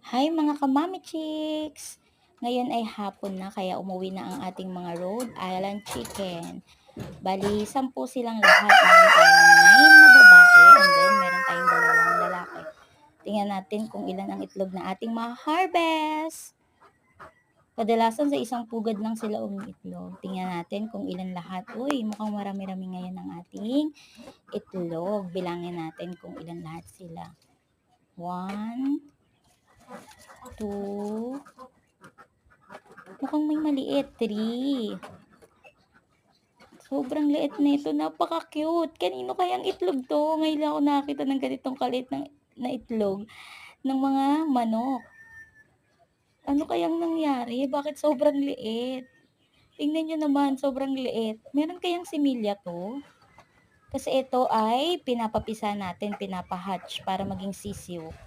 Hi mga kamami chicks! Ngayon ay hapon na kaya umuwi na ang ating mga Rhode Island chicken. Bali, 10 silang lahat. Meron tayong 9 na babae and then meron tayong dalawang lalaki. Tingnan natin kung ilan ang itlog na ating ma-harvest. Kadalasan sa isang pugad lang sila umiitlog. Tingnan natin kung ilan lahat. Uy, mukhang marami-rami ngayon ang ating itlog. Bilangin natin kung ilan lahat sila. 1, 2, mukhang may maliit, 3. Sobrang liit nito, napaka-cute. Kanino kayang itlog 'to? Ngayon lang ako nakakita ng ganitong kaliit na itlog ng mga manok. Ano kayang nangyari? Bakit sobrang liit? Tingnan niyo naman, sobrang liit. Meron kayang similya 'to? Kasi ito ay pinapapisa natin, pinapa-hatch para maging sisiw.